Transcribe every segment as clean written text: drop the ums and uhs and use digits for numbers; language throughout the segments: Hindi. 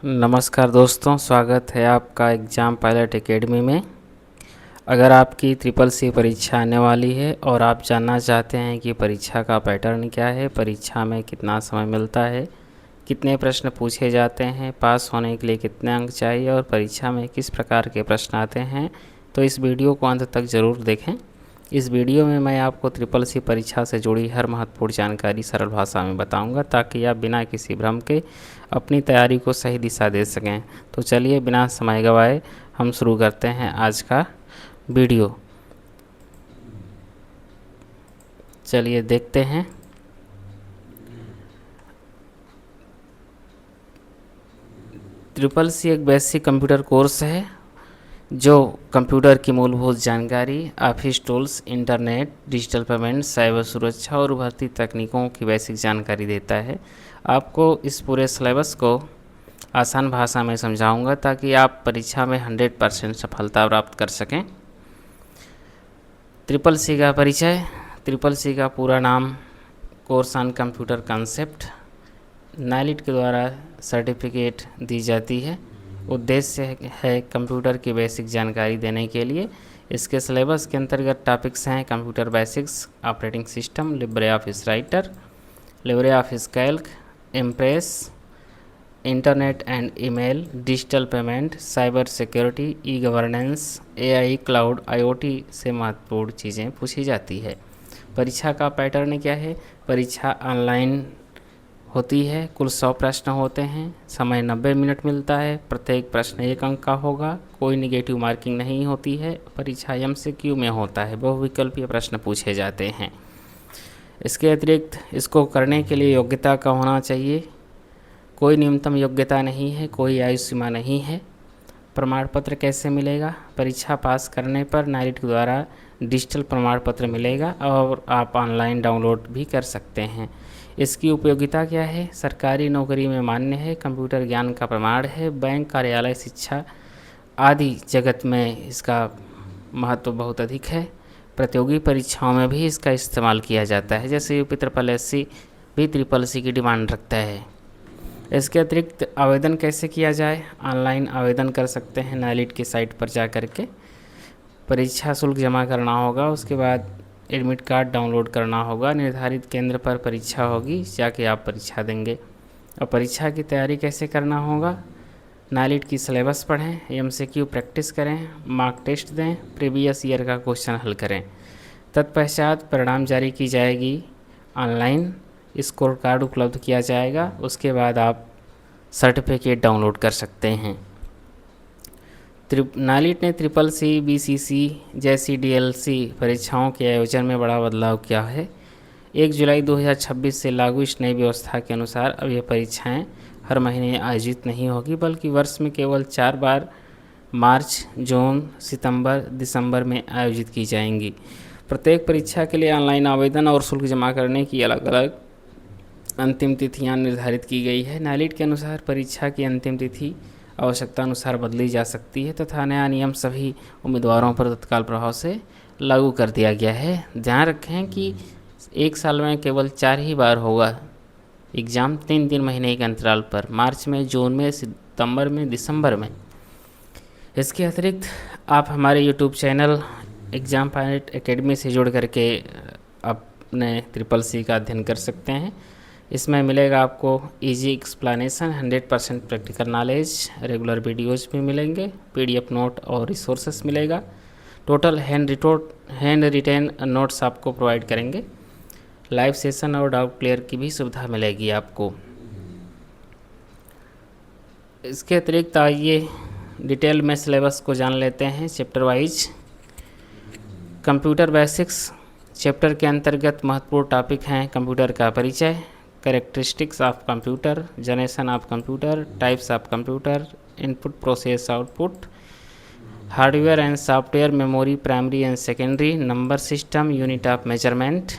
नमस्कार दोस्तों, स्वागत है आपका एग्ज़ाम पायलट एकेडमी में। अगर आपकी ट्रिपल सी परीक्षा आने वाली है और आप जानना चाहते हैं कि परीक्षा का पैटर्न क्या है, परीक्षा में कितना समय मिलता है, कितने प्रश्न पूछे जाते हैं, पास होने के लिए कितने अंक चाहिए और परीक्षा में किस प्रकार के प्रश्न आते हैं, तो इस वीडियो को अंत तक ज़रूर देखें। इस वीडियो में मैं आपको ट्रिपल सी परीक्षा से जुड़ी हर महत्वपूर्ण जानकारी सरल भाषा में बताऊंगा, ताकि आप बिना किसी भ्रम के अपनी तैयारी को सही दिशा दे सकें। तो चलिए बिना समय गवाए हम शुरू करते हैं आज का वीडियो। चलिए देखते हैं। ट्रिपल सी एक बेसिक कंप्यूटर कोर्स है जो कंप्यूटर की मूलभूत जानकारी, office tools, internet, digital payment, cyber सुरक्षा और उभरती तकनीकों की बेसिक जानकारी देता है। आपको इस पूरे सिलेबस को आसान भाषा में समझाऊंगा ताकि आप परीक्षा में 100% सफलता प्राप्त कर सकें। ट्रिपल सी का परिचय। ट्रिपल सी का पूरा नाम course on computer concept NIELIT के द्वारा सर्टिफिकेट दी जाती है। उद्देश्य है कंप्यूटर की बेसिक जानकारी देने के लिए। इसके सिलेबस के अंतर्गत टॉपिक्स हैं computer basics, operating system, Libre office writer, Libre office Calc, impress, internet and email, digital payment, cyber security, e governance, AI, cloud, IoT से महत्वपूर्ण चीज़ें पूछी जाती है। परीक्षा का पैटर्न क्या है? परीक्षा ऑनलाइन होती है। कुल 100 प्रश्न होते हैं। समय 90 मिनट मिलता है। प्रत्येक प्रश्न 1 अंक का होगा। कोई निगेटिव मार्किंग नहीं होती है। परीक्षा एमसीक्यू में होता है। बहुविकल्पीय प्रश्न पूछे जाते हैं। इसके अतिरिक्त इसको करने के लिए योग्यता का होना चाहिए। कोई न्यूनतम योग्यता नहीं है, कोई आयु सीमा नहीं है। प्रमाण पत्र कैसे मिलेगा? परीक्षा पास करने पर नाइलिट के द्वारा डिजिटल प्रमाण पत्र मिलेगा और आप ऑनलाइन डाउनलोड भी कर सकते हैं। इसकी उपयोगिता क्या है? सरकारी नौकरी में मान्य है, कंप्यूटर ज्ञान का प्रमाण है, बैंक, कार्यालय, शिक्षा आदि जगत में इसका महत्व बहुत अधिक है। प्रतियोगी परीक्षाओं में भी इसका इस्तेमाल किया जाता है, जैसे यूपी ट्रिपल एससी भी ट्रिपल सी की डिमांड रखता है। इसके अतिरिक्त आवेदन कैसे किया जाए? ऑनलाइन आवेदन कर सकते हैं नाइलिट की साइट पर जा कर के। परीक्षा शुल्क जमा करना होगा, उसके बाद एडमिट कार्ड डाउनलोड करना होगा। निर्धारित केंद्र पर परीक्षा होगी, जाके आप परीक्षा देंगे। और परीक्षा की तैयारी कैसे करना होगा? नाइलिट की सिलेबस पढ़ें, एमसीक्यू प्रैक्टिस करें, मॉक टेस्ट दें, प्रीवियस ईयर का क्वेश्चन हल करें। तत्पश्चात परिणाम जारी की जाएगी। ऑनलाइन स्कोर कार्ड उपलब्ध किया जाएगा। उसके बाद आप सर्टिफिकेट डाउनलोड कर सकते हैं। नाइलिट ने ट्रिपल सी, बीसीसी जैसी डीएलसी परीक्षाओं के आयोजन में बड़ा बदलाव किया है। 1 जुलाई 2026 से लागू इस नई व्यवस्था के अनुसार अब ये परीक्षाएं हर महीने आयोजित नहीं होगी, बल्कि वर्ष में केवल 4 बार मार्च, जून, सितंबर, दिसंबर में आयोजित की जाएंगी। प्रत्येक परीक्षा के लिए ऑनलाइन आवेदन और शुल्क जमा करने की अलग अलग अंतिम तिथियां निर्धारित की गई है। नाइलिट के अनुसार परीक्षा की अंतिम तिथि आवश्यकता अनुसार बदली जा सकती है तथा नया नियम सभी उम्मीदवारों पर तत्काल प्रभाव से लागू कर दिया गया है। ध्यान रखें कि 1 साल में केवल 4 ही बार होगा एग्ज़ाम, 3-3 महीने के अंतराल पर, मार्च में, जून में, सितंबर में, दिसंबर में। इसके अतिरिक्त आप हमारे YouTube channel exam pilot academy से जुड़ करके अपने ट्रिपल सी का अध्ययन कर सकते हैं। इसमें मिलेगा आपको easy explanation, 100% practical knowledge, regular videos भी मिलेंगे, पीडीएफ नोट और रिसोर्सेस मिलेगा। टोटल हैंड रिटेन नोट्स आपको प्रोवाइड करेंगे। लाइव सेशन और डाउट क्लियर की भी सुविधा मिलेगी आपको। इसके अतिरिक्त आइए डिटेल में सिलेबस को जान लेते हैं chapter wise. Computer basics chapter के अंतर्गत महत्वपूर्ण टॉपिक हैं कंप्यूटर का परिचय, characteristics of computer, generation of computer, types of computer, input process output, hardware and software, memory primary and secondary, number system, unit of measurement.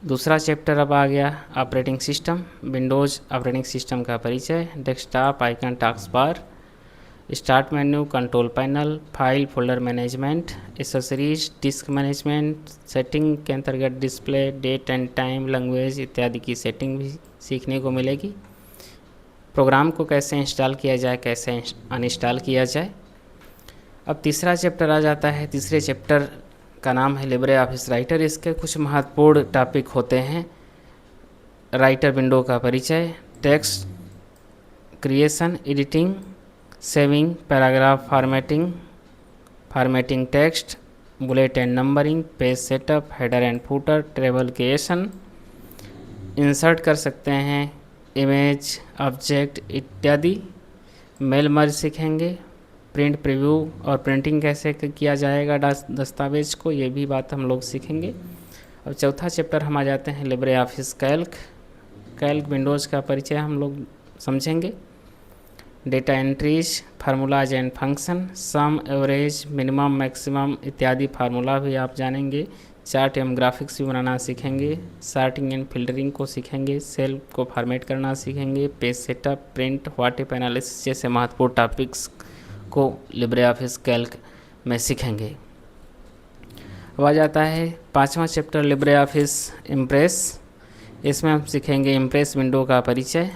दूसरा चैप्टर अब आ गया operating system, Windows operating system का परिचय, desktop, icon, task bar, start menu, control panel, file folder management, accessories, disc management, setting के अंतर्गत display, date and time, language इत्यादि की सेटिंग भी सीखने को मिलेगी। प्रोग्राम को कैसे इंस्टॉल किया जाए, कैसे अनइंस्टॉल किया जाए। अब तीसरा चैप्टर आ जाता है। तीसरे चैप्टर का नाम है लिब्रे ऑफिस राइटर। इसके कुछ महत्वपूर्ण टॉपिक होते हैं। राइटर विंडो का परिचय, text creation, editing, saving, paragraph formatting text, bullet and numbering, page setup, header and footer, table creation, insert कर सकते हैं, इमेज, ऑब्जेक्ट इत्यादि। मेल मर्ज सीखेंगे, प्रिंट प्रीव्यू और प्रिंटिंग कैसे किया जाएगा दस्तावेज को, ये भी बात हम लोग सीखेंगे। अब चौथा चैप्टर हम आ जाते हैं लिब्रे ऑफिस कैल्क विंडोज़ का परिचय हम लोग समझेंगे। Data entries, formulas and function, sum, average, minimum, maximum इत्यादि फार्मूला भी आप जानेंगे। चार्ट एवं ग्राफिक्स भी बनाना सीखेंगे। सॉर्टिंग एंड फिल्टरिंग को सीखेंगे। सेल को फॉर्मेट करना सीखेंगे। Page setup, print, what analysis जैसे महत्वपूर्ण टॉपिक्स को लिब्रे ऑफिस कैल्क में सीखेंगे। अब आ जाता है पांचवा चैप्टर लिब्रे ऑफिस इम्प्रेस। इसमें हम सीखेंगे इम्प्रेस विंडो का परिचय,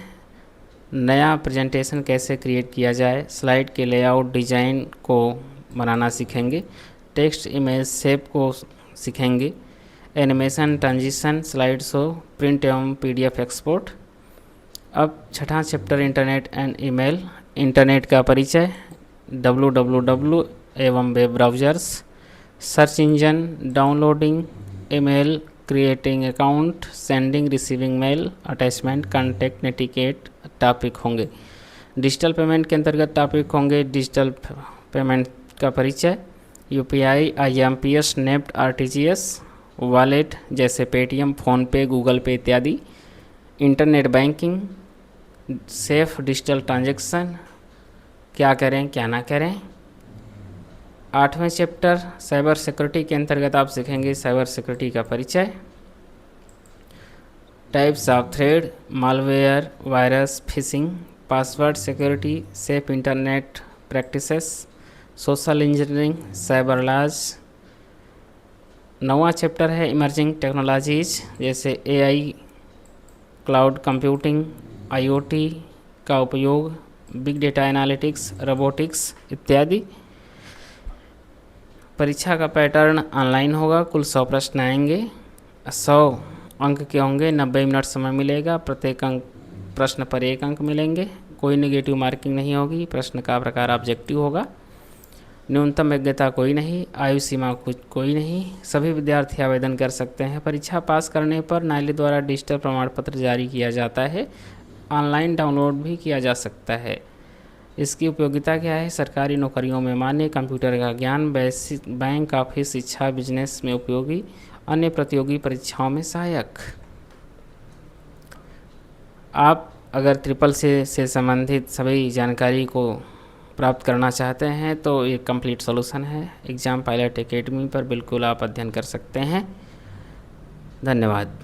नया प्रेजेंटेशन कैसे क्रिएट किया जाए, स्लाइड के लेआउट डिजाइन को बनाना सीखेंगे, टेक्स्ट इमेज शेप को सीखेंगे, animation, transition, slide show, print एवं पीडीएफ एक्सपोर्ट। अब छठा chapter internet and email, internet का परिचय, www एवं web browsers, search engine, downloading, email, creating account, sending receiving mail, attachment, contact, netiquette topic होंगे। डिजिटल पेमेंट के अंतर्गत टॉपिक होंगे डिजिटल पेमेंट का परिचय, UPI, IMPS, NEFT, RTGS, wallet जैसे पेटीएम, फ़ोनपे, गूगल पे इत्यादि, internet banking, safe digital transaction, क्या करें क्या ना करें। आठवें चैप्टर साइबर सिक्योरिटी के अंतर्गत आप सीखेंगे साइबर सिक्योरिटी का परिचय, types of threat, malware, virus, phishing, password security, safe internet practices, social engineering, cyber laws. नौवां चैप्टर है इमर्जिंग टेक्नोलॉजीज़ जैसे एआई, क्लाउड कंप्यूटिंग, आईओटी का उपयोग, बिग डेटा एनालिटिक्स, रोबोटिक्स इत्यादि। परीक्षा का पैटर्न ऑनलाइन होगा। कुल 100 प्रश्न आएंगे, 100 अंक के होंगे, 90 मिनट समय मिलेगा। प्रत्येक अंक प्रश्न पर 1 अंक मिलेंगे। कोई नेगेटिव मार्किंग नहीं होगी। प्रश्न का प्रकार ऑब्जेक्टिव होगा। न्यूनतम योग्यता कोई नहीं, आयु सीमा कोई नहीं। सभी विद्यार्थी आवेदन कर सकते हैं। परीक्षा पास करने पर नाइले द्वारा डिजिटल प्रमाण पत्र जारी किया जाता है। ऑनलाइन डाउनलोड भी किया जा सकता है। इसकी उपयोगिता क्या है? सरकारी नौकरियों में मान्य, कंप्यूटर का ज्ञान, बैंक, ऑफिस, शिक्षा, बिजनेस में उपयोगी, अन्य प्रतियोगी परीक्षाओं में सहायक। आप अगर ट्रिपल से संबंधित सभी जानकारी को प्राप्त करना चाहते हैं तो ये कंप्लीट सॉल्यूशन है। एग्ज़ाम पायलट एकेडमी पर बिल्कुल आप अध्ययन कर सकते हैं। धन्यवाद।